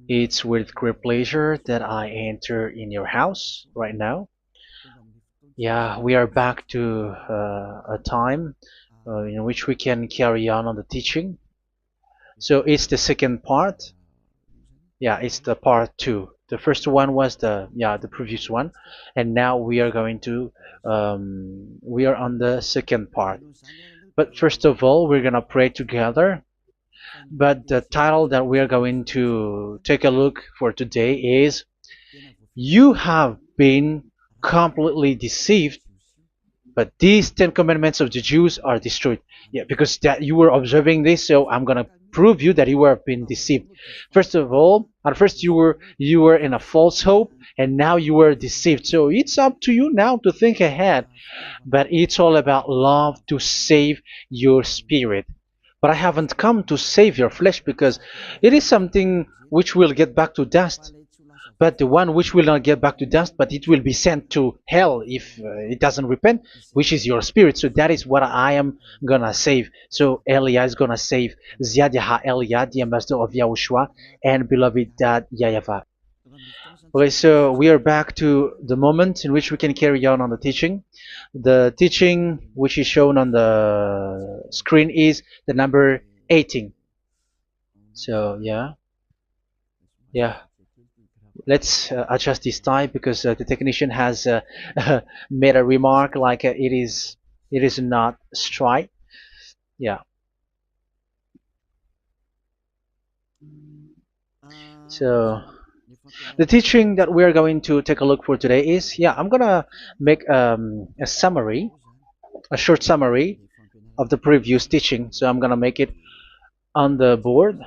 It's with great pleasure that I enter in your house right now. Yeah, we are back to a time in which we can carry on the teaching. So it's the second part. Yeah, it's the part two. The first one was the previous one, and now we are going to we are on the second part. But first of all, we're gonna pray together. But the title that we are going to take a look for today is "You have been completely deceived, but these Ten Commandments of the Jews are destroyed." Yeah, because that you were observing this, so I'm gonna prove you that you were been deceived. First of all, at first you were in a false hope, and now you were deceived. So it's up to you now to think ahead. But it's all about love to save your spirit. But I haven't come to save your flesh because it is something which will get back to dust. But the one which will not get back to dust, but it will be sent to hell if it doesn't repent, which is your spirit. So that is what I am gonna save. So Elia is gonna save Ziadiha Elia, the ambassador of Yahushua, and beloved dad YAHVAH. Okay, so we are back to the moment in which we can carry on the teaching. The teaching which is shown on the screen is the number 18. So yeah, let's adjust this time because the technician has made a remark like it is not straight. Yeah. So the teaching that we are going to take a look for today is, I'm gonna make a summary, a short summary of the previous teaching. So I'm gonna make it on the board.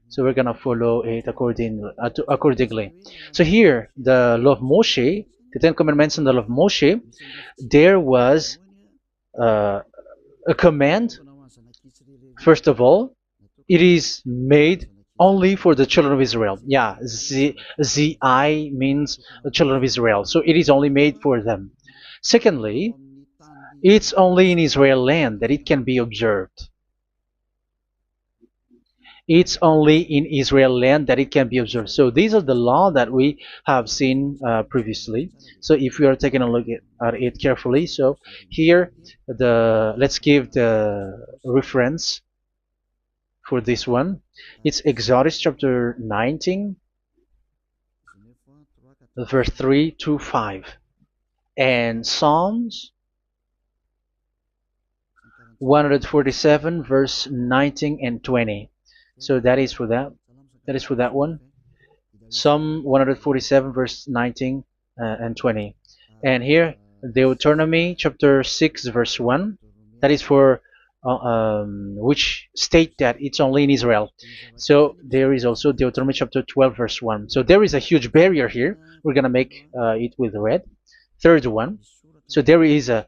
So we're gonna follow it accordingly. So here, the law of Moshe, the Ten Commandments and the law of Moshe, there was uh, a command. First of all, it is made only for the children of Israel. Yeah, Z-I means the children of Israel. So it is only made for them. Secondly, it's only in Israel land that it can be observed. It's only in Israel land that it can be observed. So these are the law that we have seen previously. So if we are taking a look at it carefully, so here let's give the reference for this one. It's Exodus chapter 19, verse 3 to 5, and Psalms 147, verse 19 and 20. So that is for that. That is for that one. Psalm 147, verse 19 and 20. And here, Deuteronomy chapter 6, verse 1. That is for which state that it's only in Israel. So there is also Deuteronomy chapter 12, verse 1. So there is a huge barrier here. We're going to make it with red. Third one. So there is a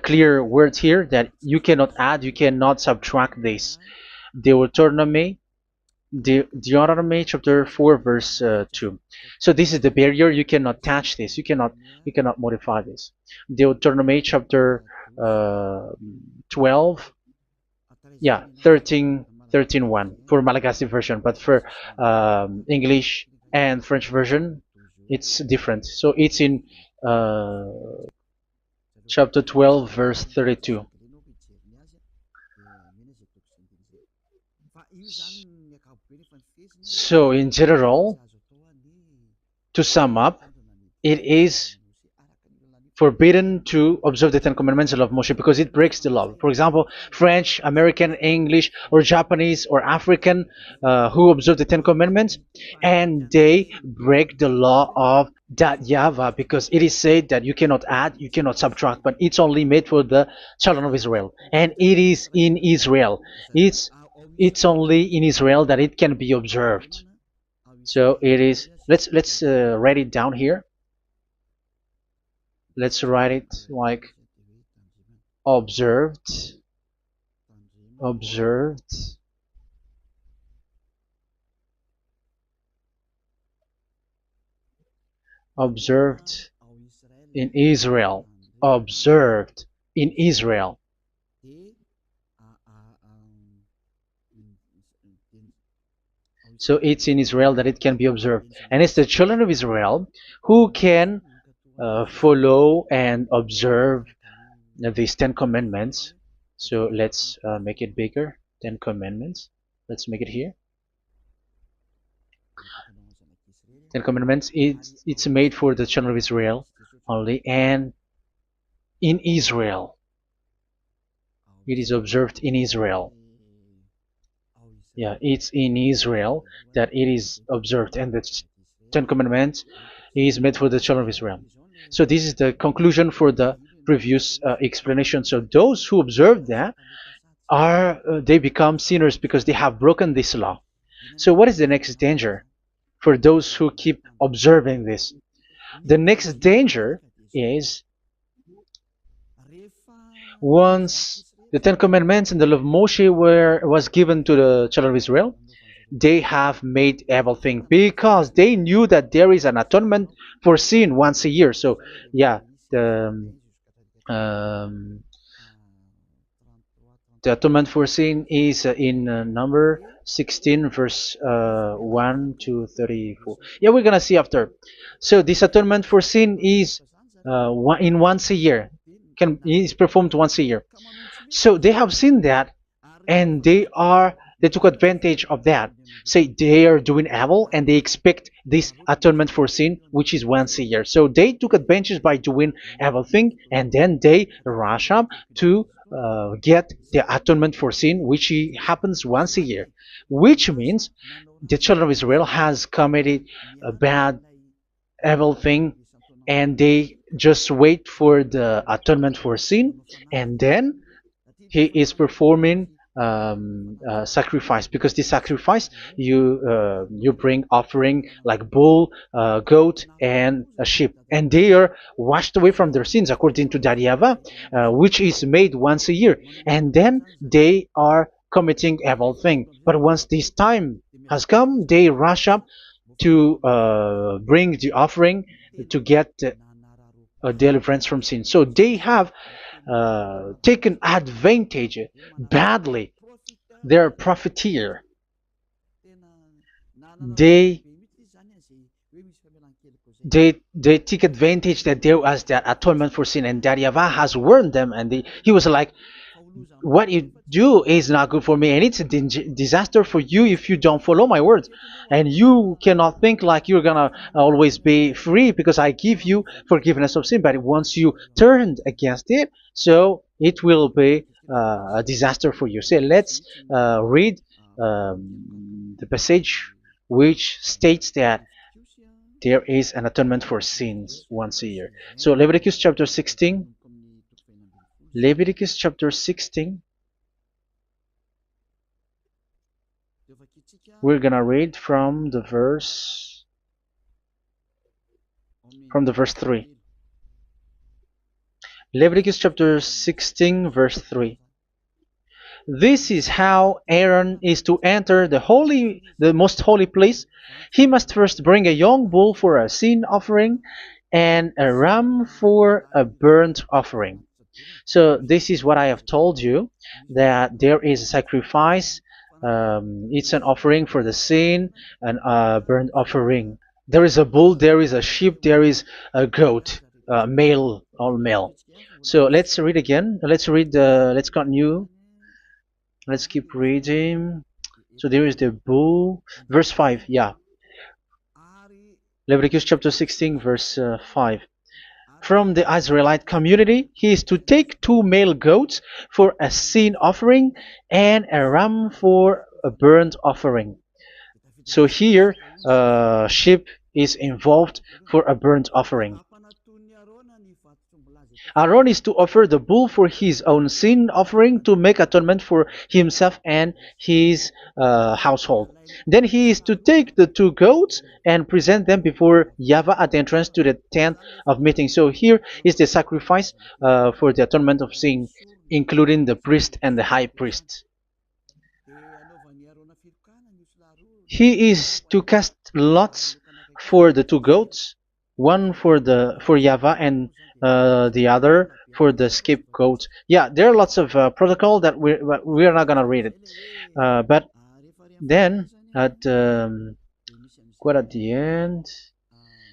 clear word here that you cannot add, you cannot subtract this. Deuteronomy chapter 4, verse 2. So this is the barrier. You cannot touch this. You cannot modify this. Deuteronomy chapter 12, 13:1 for Malagasy version, but for English and French version, it's different. So it's in chapter 12, verse 32. So in general, to sum up, it is forbidden to observe the Ten Commandments of Moshe because it breaks the law. For example, French, American, English, or Japanese or African who observe the Ten Commandments and they break the law of that YAHVAH because it is said that you cannot add, you cannot subtract, but it's only made for the children of Israel, and it is in Israel. It's only in Israel that it can be observed. So it is. Let's write it down here. Let's write it like observed, observed, observed in Israel, observed in Israel. So it's in Israel that it can be observed. And it's the children of Israel who can follow and observe these 10 commandments. So let's make it bigger. 10 commandments. Let's make it here. 10 commandments. It's made for the children of Israel only, and in Israel. It is observed in Israel. Yeah, it's in Israel that it is observed, and the 10 commandments is made for the children of Israel. So this is the conclusion for the previous explanation. So those who observe that are they become sinners because they have broken this law. So what is the next danger for those who keep observing this? The next danger is once the Ten Commandments and the law of Moshe was given to the children of Israel, they have made everything because they knew that there is an atonement for sin once a year. So yeah, um, the atonement for sin is in number 16 verse 1 to 34. Yeah, we're gonna see after. So this atonement for sin is once a year, is performed once a year. So they have seen that, and they took advantage of that. Say they are doing evil and they expect this atonement for sin, which is once a year. So they took advantage by doing evil thing, and then they rush up to get the atonement for sin, which happens once a year, which means the children of Israel has committed a bad evil thing, and they just wait for the atonement for sin, and then he is performing sacrifice, because the sacrifice you bring offering like bull, goat, and a sheep, and they are washed away from their sins according to that YAHVAH, which is made once a year, and then they are committing evil thing. But once this time has come, they rush up to bring the offering to get deliverance from sin. So they have taken advantage badly. They're profiteer. They they take advantage that there was that atonement for sin, and that YAHVAH has warned them, and he was like, what you do is not good for me, and it's a disaster for you if you don't follow my words, and you cannot think like you're gonna always be free because I give you forgiveness of sin, but once you turned against it, so it will be a disaster for you. So let's read the passage which states that there is an atonement for sins once a year. So Leviticus chapter 16. Leviticus chapter 16. We're gonna read from the verse 3. Leviticus chapter 16 verse 3. This is how Aaron is to enter the most holy place. He must first bring a young bull for a sin offering and a ram for a burnt offering. So this is what I have told you, that there is a sacrifice. It's an offering for the sin, and a burnt offering. There is a bull, there is a sheep, there is a goat, male, all male. So let's read again. Let's continue. Let's keep reading. So there is the bull, verse 5. Yeah, Leviticus chapter 16 verse 5. From the Israelite community, he is to take 2 male goats for a sin offering and a ram for a burnt offering. So here, sheep is involved for a burnt offering. Aaron is to offer the bull for his own sin offering to make atonement for himself and his household. Then he is to take the 2 goats and present them before YAHVAH at the entrance to the tent of meeting. So here is the sacrifice for the atonement of sin, including the priest and the high priest. He is to cast lots for the 2 goats, one for YAHVAH and the other for the scapegoat. Yeah, there are lots of protocol that we are not gonna read it, but then at quite at the end,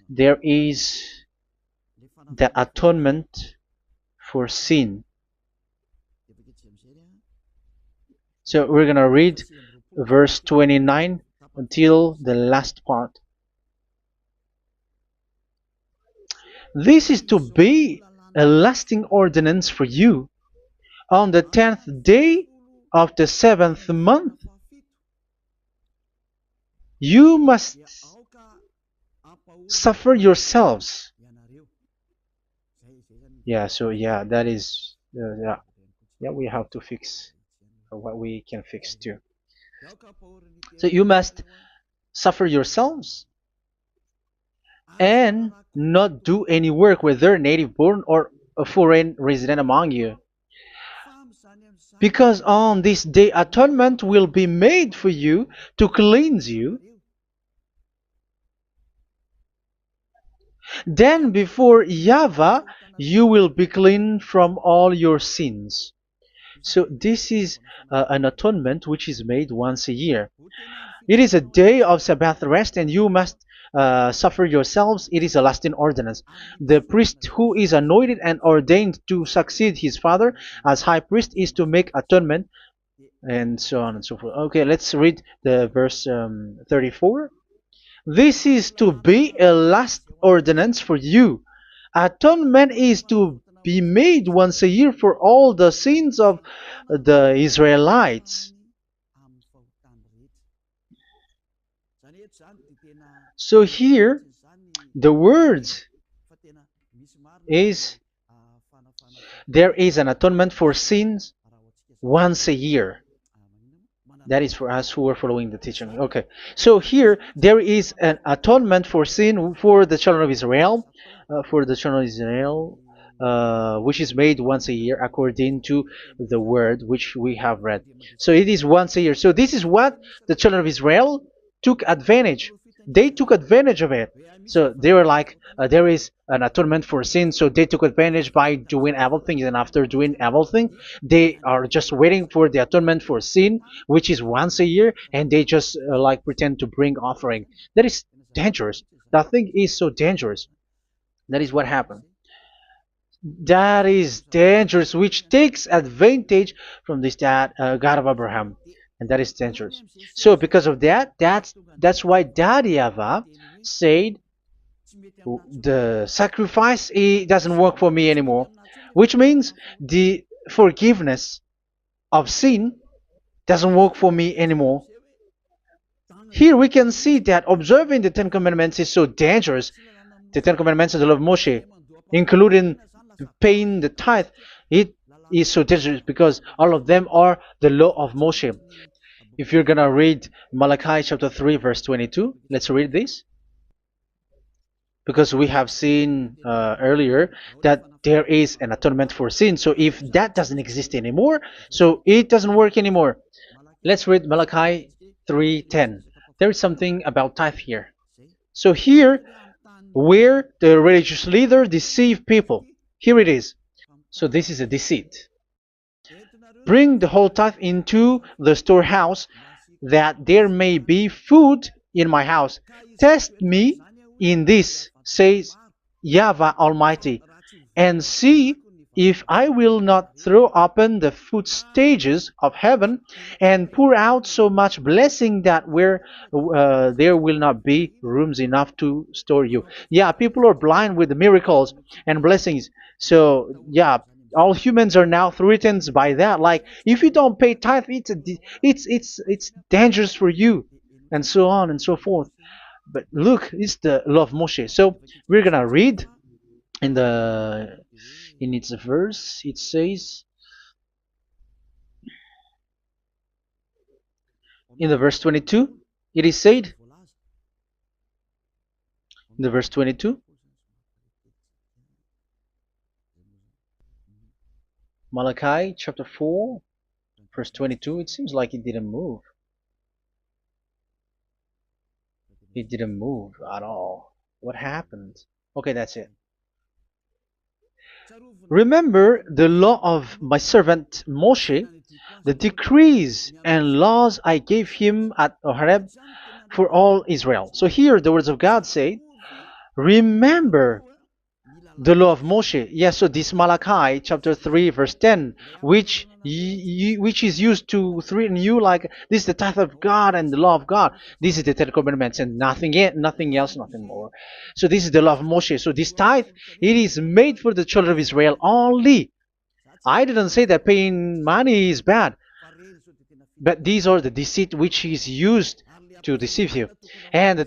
there is the atonement for sin. So we're gonna read verse 29 until the last part. This is to be a lasting ordinance for you. On the 10th day of the 7th month, you must suffer yourselves. Yeah, so yeah, that is, yeah, we have to fix what we can fix too. So you must suffer yourselves and not do any work, whether native born or a foreign resident among you. Because on this day atonement will be made for you to cleanse you. Then before YAHVAH you will be clean from all your sins. So this is an atonement which is made once a year. It is a day of Sabbath rest, and you must suffer yourselves. It is a lasting ordinance. The priest who is anointed and ordained to succeed his father as high priest is to make atonement, and so on and so forth. Okay, let's read the verse 34. This is to be a last ordinance for you. Atonement is to be made once a year for all the sins of the Israelites. So here, the words is there is an atonement for sins once a year. That is for us who are following the teaching. Okay, so here there is an atonement for sin for the children of Israel, which is made once a year according to the word which we have read. So it is once a year. So this is what the children of Israel took advantage. They took advantage of it. So they were like, there is an atonement for sin, so they took advantage by doing evil things, and after doing evil things, they are just waiting for the atonement for sin, which is once a year, and they just like pretend to bring offering. That is dangerous. That thing is so dangerous. That is what happened. That is dangerous, which takes advantage from this God of Abraham, and that is dangerous. So because of that, that's why Daddy YAHVAH said the sacrifice, it doesn't work for me anymore, which means the forgiveness of sin doesn't work for me anymore. Here we can see that observing the Ten Commandments is so dangerous. The Ten Commandments of the law of Moshe, including paying the tithe, it is so dangerous because all of them are the law of Moshe. If you're gonna read Malachi chapter 3 verse 22, let's read this. Because we have seen earlier that there is an atonement for sin. So if that doesn't exist anymore, so it doesn't work anymore. Let's read Malachi 3:10. There is something about tithe here. So here, where the religious leader deceive people, here it is. So this is a deceit. Bring the whole tithe into the storehouse, that there may be food in my house. Test me in this, says YAHVAH Almighty, and see if I will not throw open the food stages of heaven and pour out so much blessing that where there will not be rooms enough to store you. Yeah, people are blind with the miracles and blessings. So yeah, all humans are now threatened by that. Like if you don't pay tithe, it's dangerous for you, and so on and so forth. But look, it's the law of Moshe. So we're gonna read in its verse. It says in the verse 22. It is said in the verse 22. Malachi chapter 4, verse 22. It seems like it didn't move. It didn't move at all. What happened? Okay, that's it. Remember the law of my servant Moshe, the decrees and laws I gave him at Horeb for all Israel. So here the words of God say, remember the law of Moshe. Yes, so this Malachi chapter 3 verse 10, which is used to threaten you like this is the tithe of God and the law of God. This is the Ten Commandments and nothing else, nothing more. So this is the law of Moshe. So this tithe, it is made for the children of Israel only. I didn't say that paying money is bad, but these are the deceit which is used to deceive you. And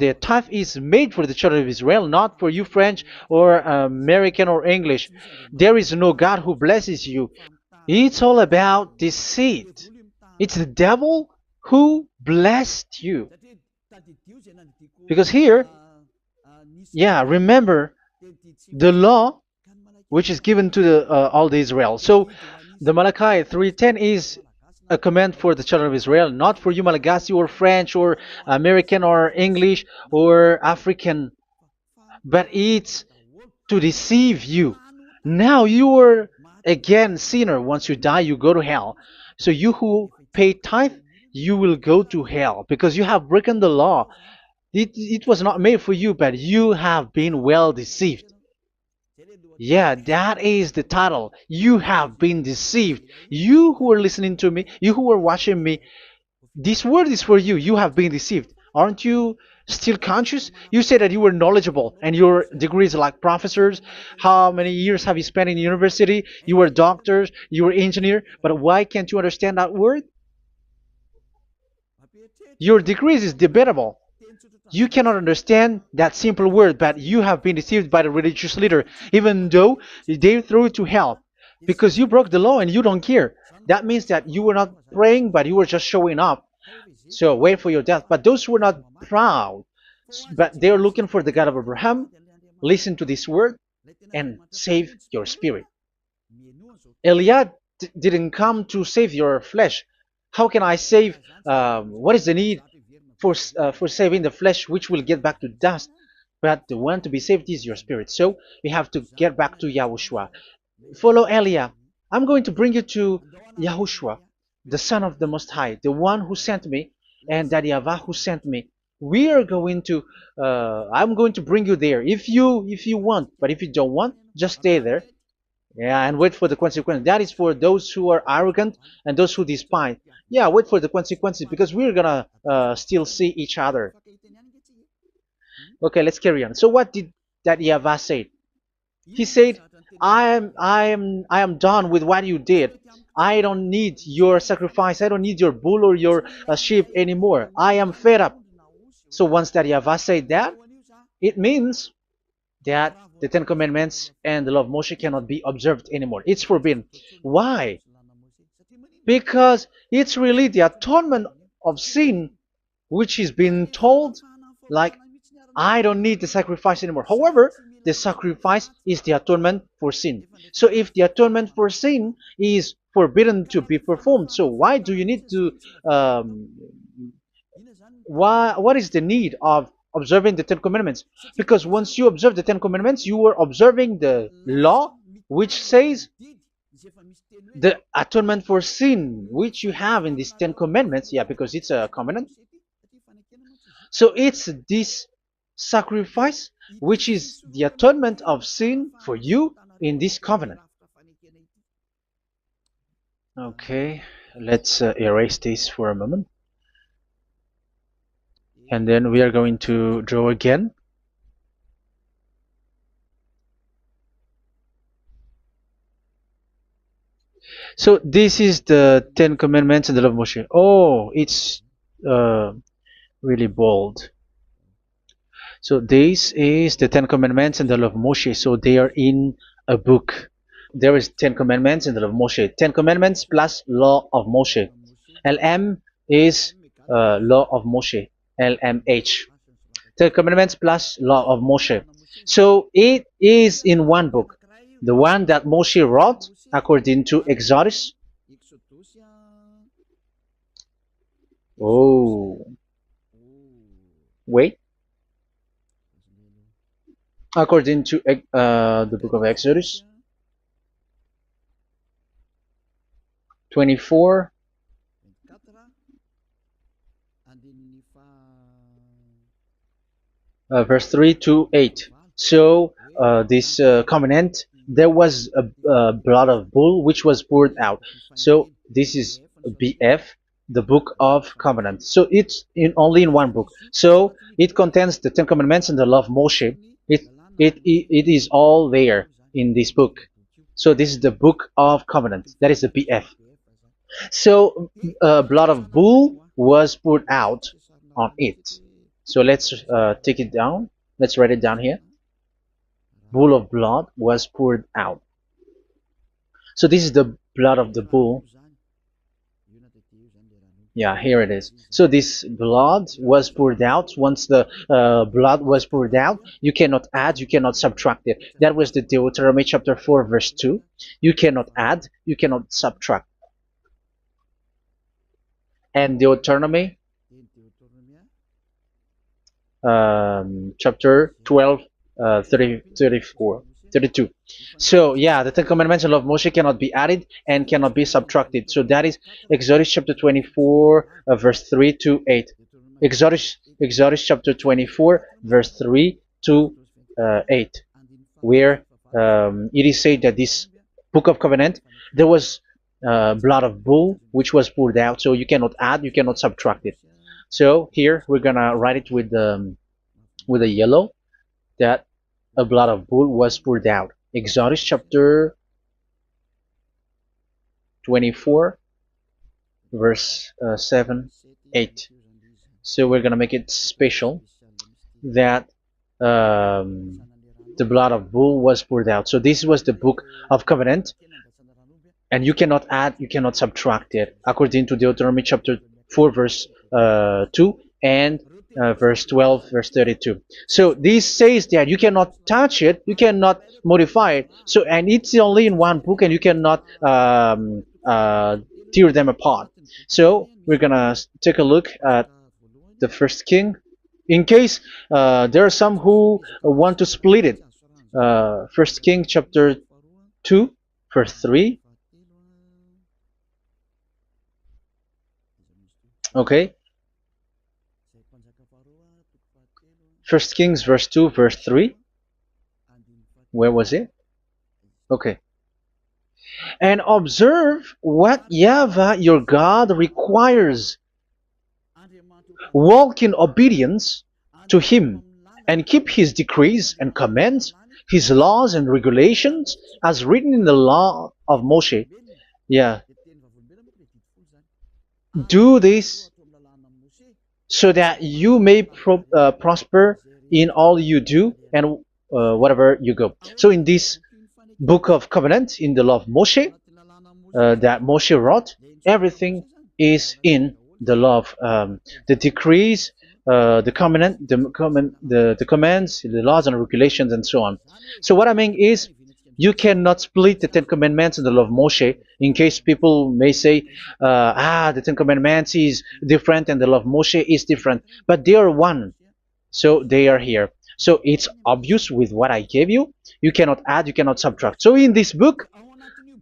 the tithe is made for the children of Israel, not for you French or American or English. There is no God who blesses you. It's all about deceit. It's the devil who blessed you. Because here, yeah, remember the law which is given to all the Israel. So the Malachi 3:10 is a command for the children of Israel, not for you Malagasy or French or American or English or African, but it's to deceive you. Now you are again sinner. Once you die, you go to hell. So you who pay tithe, you will go to hell because you have broken the law. It was not made for you, but you have been well deceived. Yeah, that is the title. You have been deceived. You who are listening to me, you who are watching me, this word is for you. You have been deceived. Aren't you still conscious? You say that you were knowledgeable and your degrees like professors. How many years have you spent in university? You were doctors, you were engineer, but why can't you understand that word? Your degrees is debatable. You cannot understand that simple word, but you have been deceived by the religious leader, even though they threw you to hell because you broke the law and you don't care. That means that you were not praying, but you were just showing up. So wait for your death. But those who are not proud, but they are looking for the God of Abraham, listen to this word and save your spirit. Eliad didn't come to save your flesh. How can I save? What is the need for saving the flesh, which will get back to dust? But the one to be saved is your spirit. So we have to get back to Yahushua. Follow Eliah. I'm going to bring you to Yahushua, the Son of the Most High, the one who sent me, and that YAHVAH who sent me. We are going to. I'm going to bring you there if you want, but if you don't want, just stay there. Yeah, and wait for the consequences. That is for those who are arrogant and those who despise. Yeah, wait for the consequences because we're gonna still see each other. Okay, let's carry on. So what did that YAHVAH say? He said, I am done with what you did. I don't need your sacrifice. I don't need your bull or your sheep anymore. I am fed up. So once that YAHVAH said that, it means that the Ten Commandments and the law of Moshe cannot be observed anymore. It's forbidden. Why? Because it's really the atonement of sin which is being told, like, I don't need the sacrifice anymore. However, the sacrifice is the atonement for sin. So if the atonement for sin is forbidden to be performed, so why do you need to what is the need of observing the Ten Commandments? Because once you observe the Ten Commandments, you are observing the law which says the atonement for sin which you have in these Ten Commandments. Yeah, because it's a covenant. So it's this sacrifice which is the atonement of sin for you in this covenant. Okay, let's erase this for a moment. And then we are going to draw again. So this is the Ten Commandments and the law of Moshe. Oh, it's really bold. So this is the Ten Commandments and the law of Moshe. So they are in a book. There is Ten Commandments and the law of Moshe. Ten Commandments plus law of Moshe. LM is law of Moshe. LMH. Ten Commandments plus law of Moshe. So it is in one book. The one that Moshe wrote according to Exodus. Oh, wait. According to the book of Exodus. 24, verse 3 to 8. So this covenant, there was a blood of bull which was poured out. So this is BF, the book of covenant. So it's only in one book. So it contains the Ten Commandments and the law of Moshe. It is all there in this book. So this is the book of covenant. That is the BF. So blood of bull was poured out on it. So let's take it down. Let's write it down here. Bull of blood was poured out. So this is the blood of the bull. Yeah, here it is. So this blood was poured out. Once the blood was poured out, you cannot add, you cannot subtract it. That was the Deuteronomy chapter 4, verse 2. You cannot add, you cannot subtract. And Deuteronomy chapter 12, 32. So yeah, the Ten Commandments and law of Moshe cannot be added and cannot be subtracted. So that is Exodus chapter 24, verse 3 to 8. Exodus chapter 24, verse 3 to 8, where it is said that this book of covenant, there was blood of bull which was poured out. So you cannot add, you cannot subtract it. So here we're gonna write it with a yellow, that a blood of bull was poured out. Exodus chapter 24, verse 7, 8. So we're gonna make it special that the blood of bull was poured out. So this was the book of covenant, and you cannot add, you cannot subtract it, according to Deuteronomy chapter 4, verse 2 and verse 12, verse 32. So this says that you cannot touch it, you cannot modify it. So, and it's only in one book, and you cannot tear them apart. So we're gonna take a look at the first king, in case there are some who want to split it. First King chapter 2, verse 3. Okay. First Kings verse 2, verse 3. Where was it? Okay. And observe what YAHVAH your God requires. Walk in obedience to Him, and keep His decrees and commands, His laws and regulations, as written in the law of Moshe. Yeah. Do this so that you may prosper in all you do and whatever you go. So in this book of covenant, in the law of Moshe, that Moshe wrote, everything is in the law of the decrees, the covenant, the commands, the laws and regulations, and so on. So what I mean is, you cannot split the Ten Commandments and the law of Moshe, in case people may say, the Ten Commandments is different and the law of Moshe is different, but they are one. So they are here. So it's obvious with what I gave you. You cannot add, you cannot subtract. So in this book,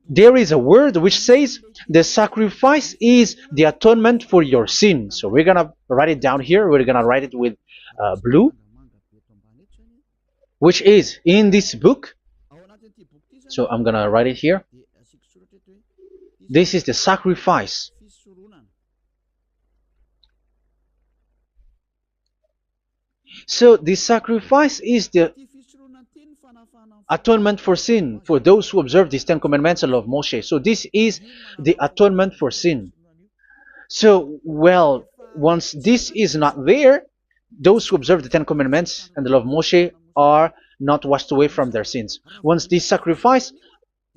there is a word which says the sacrifice is the atonement for your sin. So we're gonna write it down here. We're gonna write it with blue, which is in this book. So I'm gonna write it here. This is the sacrifice. So the sacrifice is the atonement for sin, for those who observe these Ten Commandments and law of Moshe. So this is the atonement for sin. So, well, once this is not there, those who observe the Ten Commandments and the law of Moshe are not washed away from their sins. Once this sacrifice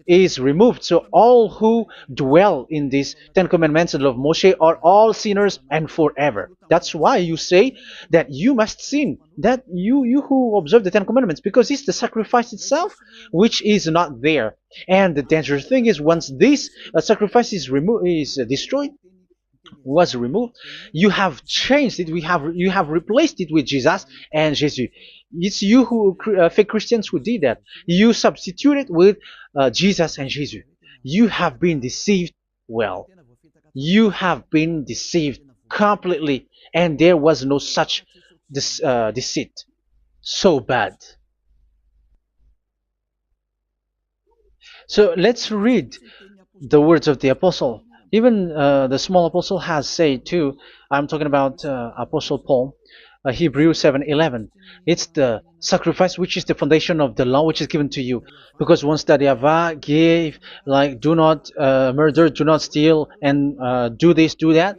is removed, so all who dwell in these Ten Commandments and law of Moshe are all sinners and forever. That's why you say that you must sin, that you who observe the Ten Commandments, because it's the sacrifice itself which is not there. And the dangerous thing is, once this sacrifice is destroyed, was removed, you have changed it. You have replaced it with Jesus and Jesus. It's you who fake Christians who did that. You substituted with Jesus and Jesus. You have been deceived well. You have been deceived completely, and there was no such deceit. So bad. So let's read the words of the apostle. Even the small apostle has said too. I'm talking about Apostle Paul, Hebrews 7:11. It's the sacrifice which is the foundation of the law which is given to you. Because once that Yahweh gave, like, do not murder, do not steal, and do this, do that.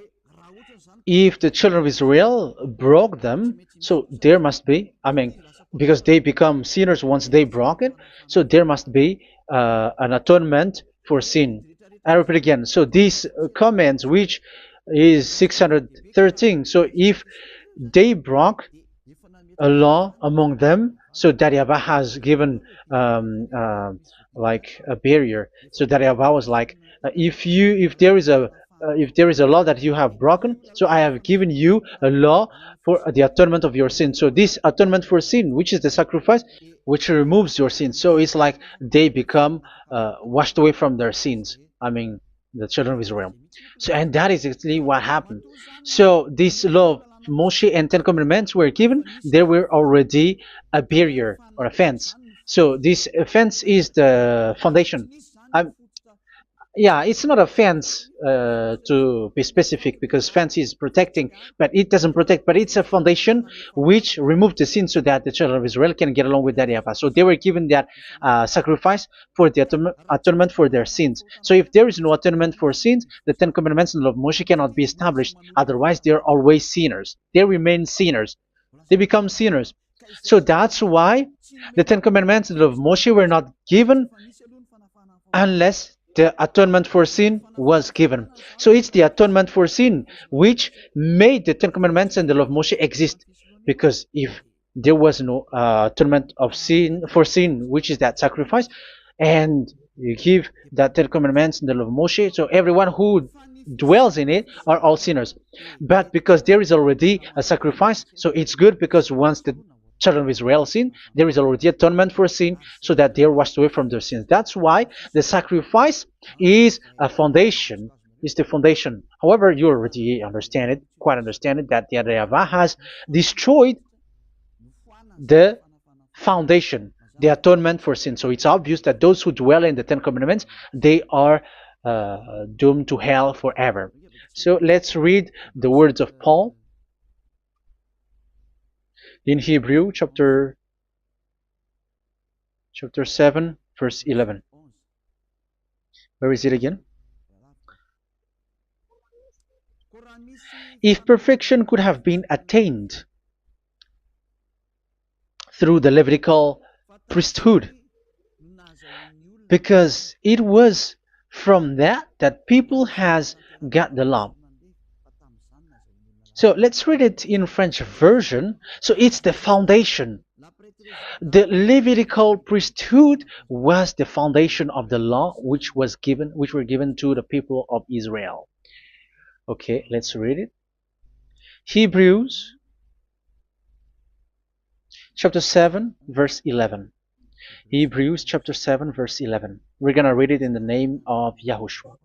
If the children of Israel broke them, so there must be, I mean, because they become sinners once they broke it, so there must be an atonement for sin. I repeat again. So these comments, which is 613, so if they broke a law among them, so that Yahweh has given like a barrier. So that Yahweh was like, if there is a law that you have broken, so I have given you a law for the atonement of your sin. So this atonement for sin, which is the sacrifice, which removes your sins. So it's like they become washed away from their sins. I mean, the children of Israel. So, and that is actually what happened. So this law of Moshe and Ten Commandments were given. There were already a barrier or a fence. So this fence is the foundation. I'm, yeah, it's not a fence to be specific, because fence is protecting, but it doesn't protect. But it's a foundation which removed the sin so that the children of Israel can get along with that Yahweh. So they were given that sacrifice for the atonement for their sins. So if there is no atonement for sins, the Ten Commandments and the law of Moshe cannot be established. Otherwise, they are always sinners. They remain sinners. They become sinners. So that's why the Ten Commandments and the law of Moshe were not given unless the atonement for sin was given. So it's the atonement for sin which made the Ten Commandments and the law of Moshe exist. Because if there was no atonement of sin for sin, which is that sacrifice, and you give that Ten Commandments and the law of Moshe, so everyone who dwells in it are all sinners. But because there is already a sacrifice, so it's good, because once the children of Israel sin, there is already atonement for sin, so that they are washed away from their sins. That's why the sacrifice is a foundation, is the foundation. However, you already understand it, quite understand it, that the Yahweh has destroyed the foundation, the atonement for sin. So it's obvious that those who dwell in the Ten Commandments, they are doomed to hell forever. So let's read the words of Paul in Hebrew chapter 7 verse 11. Where is it again? If perfection could have been attained through the Levitical priesthood, because it was from that people has got the law. So let's read it in French version. So it's the foundation. The Levitical priesthood was the foundation of the law which were given to the people of Israel. Okay, let's read it. Hebrews chapter 7 verse 11. Hebrews chapter 7 verse 11. We're going to read it in the name of YAHOSHUAH.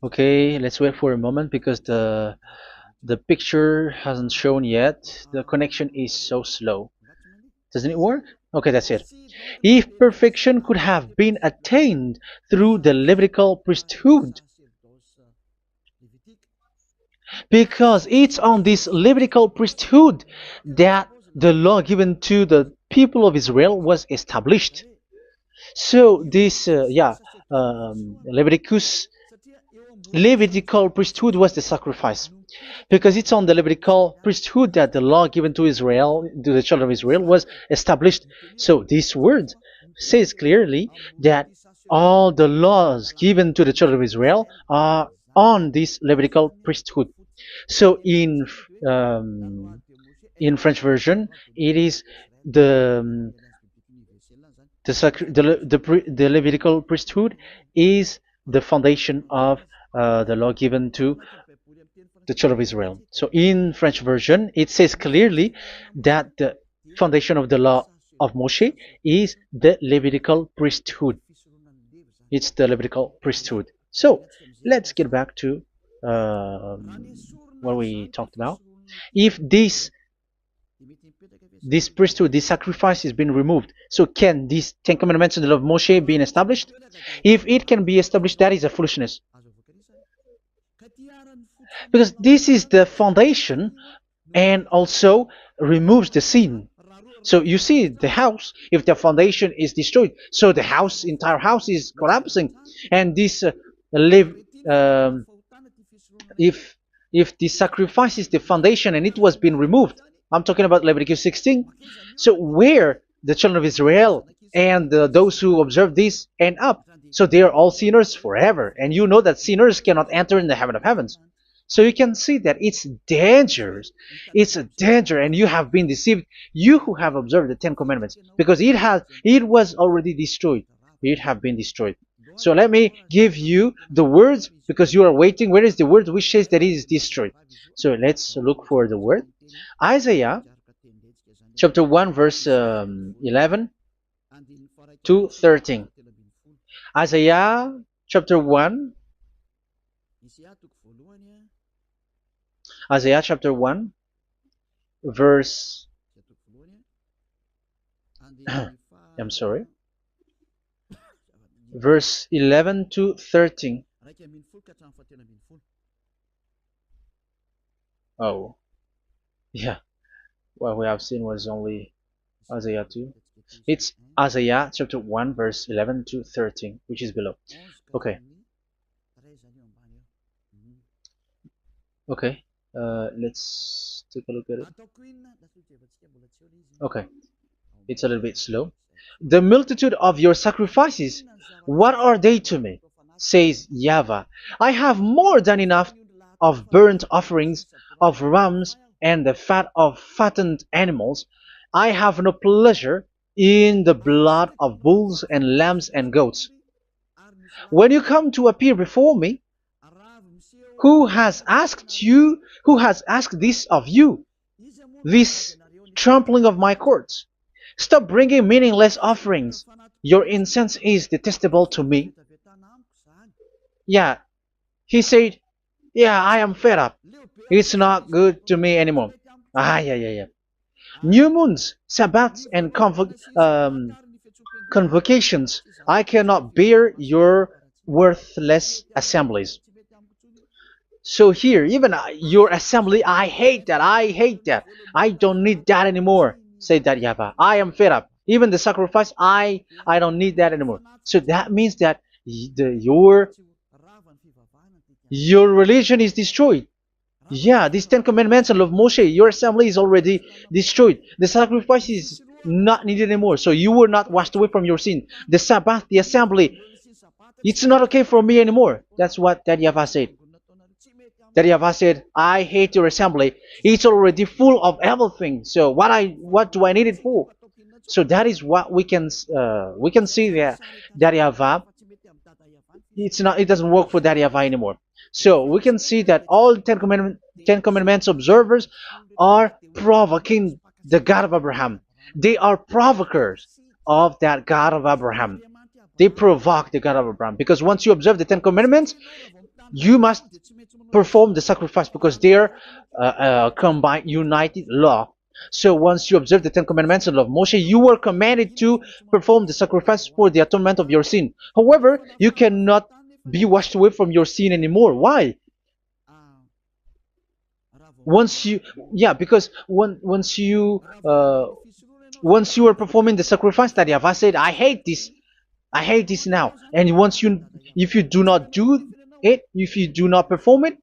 Okay, let's wait for a moment, because the picture hasn't shown yet. The connection is so slow. Doesn't it work? Okay, that's it. If perfection could have been attained through the Levitical priesthood, because it's on this Levitical priesthood that the law given to the people of Israel was established. So this, Levitical priesthood was the sacrifice, because it's on the Levitical priesthood that the law given to Israel, to the children of Israel, was established. So this word says clearly that all the laws given to the children of Israel are on this Levitical priesthood. So in French version, it is the Levitical priesthood is the foundation of the law given to the children of Israel. So in French version, it says clearly that the foundation of the law of Moshe is the Levitical priesthood. It's the Levitical priesthood. So let's get back to what we talked about. If this priesthood, this sacrifice is being removed, so can these Ten Commandments and the law of Moshe be established? If it can be established, that is a foolishness. Because this is the foundation and also removes the sin. So you see the house, if the foundation is destroyed, so the entire house is collapsing, and this live if the sacrifice is the foundation and it was being removed, I'm talking about Leviticus 16. So where the children of Israel and those who observe this end up? So they are all sinners forever, and you know that sinners cannot enter in the heaven of heavens. So you can see that it's dangerous. It's a danger, and you have been deceived. You who have observed the Ten Commandments, because it was already destroyed. It have been destroyed. So let me give you the words, because you are waiting. Where is the word which says that it is destroyed? So let's look for the word. Isaiah chapter 1 verse 11 to 13. Isaiah chapter 1. Isaiah chapter 1 verse I'm sorry, verse 11 to 13. Oh, yeah. What we have seen was only Isaiah 2. It's Isaiah chapter 1 verse 11 to 13, which is below. Okay. Okay. Let's take a look at it. Okay. It's a little bit slow. The multitude of your sacrifices, what are they to me? Says YAHVAH. I have more than enough of burnt offerings, of rams, and the fat of fattened animals. I have no pleasure in the blood of bulls and lambs and goats. When you come to appear before me, who has asked this of you, this trampling of my courts? Stop bringing meaningless offerings. Your incense is detestable to me. Yeah, he said, yeah, I am fed up. It's not good to me anymore. Yeah. New moons, Sabbaths, and convocations. I cannot bear your worthless assemblies. So here, even your assembly, I hate that. I hate that. I don't need that anymore. Say that, YAHVAH. I am fed up. Even the sacrifice, I don't need that anymore. So that means that your religion is destroyed. Yeah, these Ten Commandments and love Moshe, your assembly is already destroyed. The sacrifice is not needed anymore. So you were not washed away from your sin. The Sabbath, the assembly, it's not okay for me anymore. That's what that YAHVAH said. That YAHVAH said, I hate your assembly. It's already full of everything. So what do I need it for? So that is what we can see there. That YAHVAH, it doesn't work for that YAHVAH anymore. So we can see that all Ten Commandments observers are provoking the God of Abraham. They are provokers of that God of Abraham. They provoke the God of Abraham, because once you observe the Ten Commandments, you must perform the sacrifice, because they are combined, united law. So once you observe the Ten Commandments and love Moshe, you were commanded to perform the sacrifice for the atonement of your sin. However, you cannot be washed away from your sin anymore. Why? Because once you are performing the sacrifice, that YAHVAH said, I hate this now. And if you do not do it, if you do not perform it,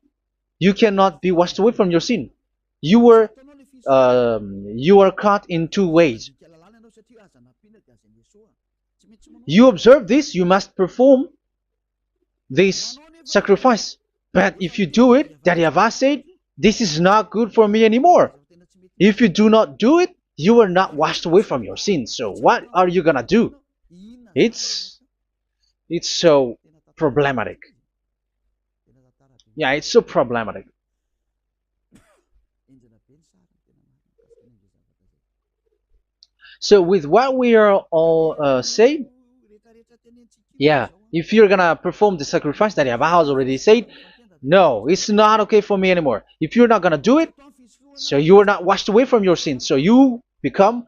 you cannot be washed away from your sin. You are caught in two ways. You observe this, you must perform this sacrifice. But if you do it, that YAHVAH said, this is not good for me anymore. If you do not do it, you are not washed away from your sins. So what are you gonna do? It's so problematic. Yeah, it's so problematic. So with what we are all saying, yeah, if you're gonna perform the sacrifice that Yahweh has already said, no, it's not okay for me anymore. If you're not gonna do it, so you are not washed away from your sins, so you become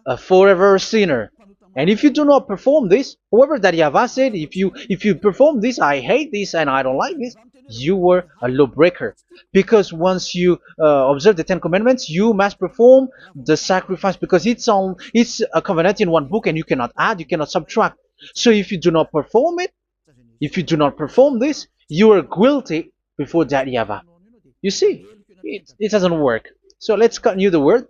a forever sinner. And if you do not perform this, whoever that Yahweh said, if you perform this, I hate this and I don't like this, you were a lawbreaker. Because once you observe the Ten Commandments, you must perform the sacrifice because it's a covenant in one book and you cannot add, you cannot subtract. So if you do not perform it, if you do not perform this, you are guilty before that Yahweh. You see, it doesn't work. So let's continue the word.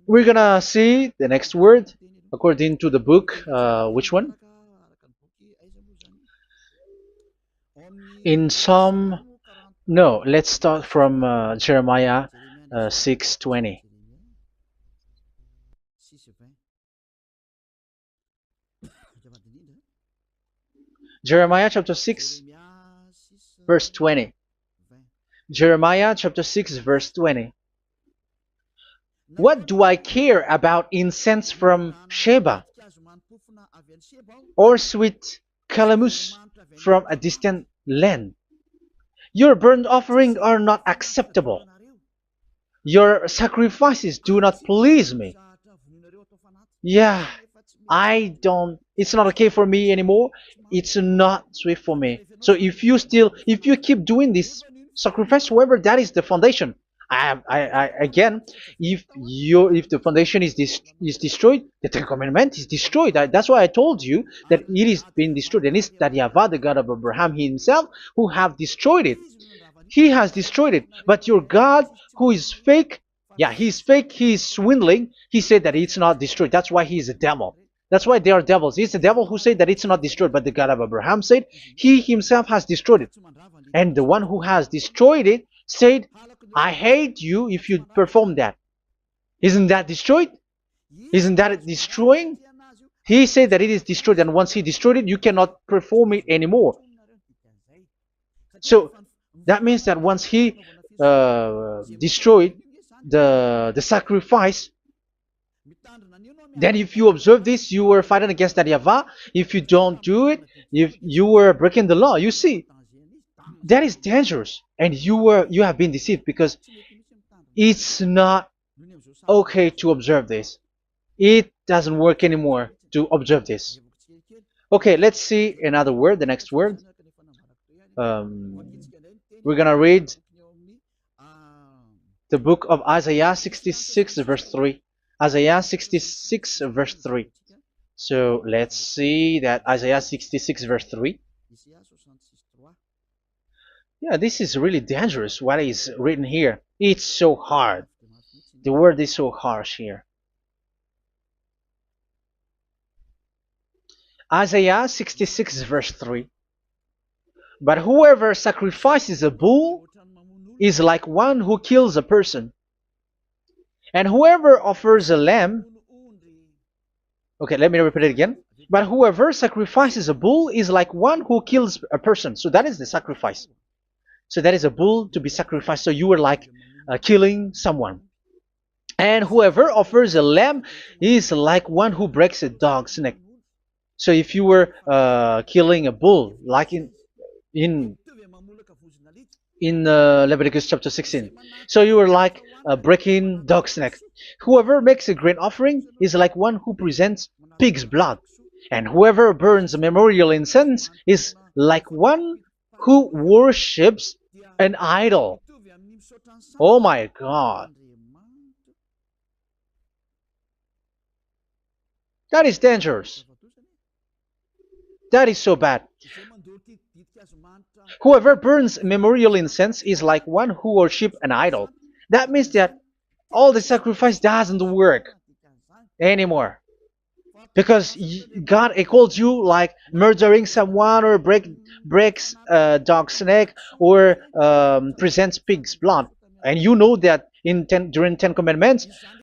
We're gonna see the next word according to the book. Which one? In Psalm. No, let's start from Jeremiah 6:20. Jeremiah chapter 6, verse 20. Jeremiah chapter 6, verse 20. What do I care about incense from Sheba or sweet calamus from a distant land? Your burnt offerings are not acceptable. Your sacrifices do not please me. Yeah, it's not okay for me anymore. It's not sweet for me. So if you keep doing this sacrifice, however, that is the foundation. Again, if the foundation is destroyed, the Ten Commandment is destroyed. That's why I told you that it is being destroyed, and it's that Yahweh, the God of Abraham himself, who have destroyed it. He has destroyed it. But your God, who is fake, yeah, he's fake, he's swindling. He said that it's not destroyed. That's why he is a devil. That's why they are devils. It's the devil who said that it's not destroyed, but the God of Abraham said he himself has destroyed it. And the one who has destroyed it said, I hate you if you perform that. Isn't that destroyed? Isn't that destroying? He said that it is destroyed, and once he destroyed it, you cannot perform it anymore. So that means that once he destroyed the sacrifice, then if you observe this, you were fighting against that Yahweh. If you don't do it, if you were breaking the law, you see, that is dangerous, and you have been deceived because it's not okay to observe this. It doesn't work anymore to observe this. Okay, let's see another word, the next word. We're gonna read the book of Isaiah 66 verse 3. Isaiah 66 verse 3. So let's see that Isaiah 66 verse 3. Yeah, this is really dangerous what is written here. It's so hard. The word is so harsh here. Isaiah 66 verse 3. But whoever sacrifices a bull is like one who kills a person. And whoever offers a lamb... Okay, let me repeat it again. But whoever sacrifices a bull is like one who kills a person. So that is the sacrifice. So that is a bull to be sacrificed. So you were like killing someone. And whoever offers a lamb is like one who breaks a dog's neck. So if you were killing a bull, like in Leviticus chapter 16, so you were like breaking dog's neck. Whoever makes a grain offering is like one who presents pig's blood. And whoever burns a memorial incense is like one who worships an idol. Oh my God. That is dangerous. That is so bad. Whoever burns memorial incense is like one who worships an idol. That means that all the sacrifice doesn't work anymore. Because God calls you like murdering someone or breaks a dog's neck or presents pig's blood. And you know that during Ten Commandments,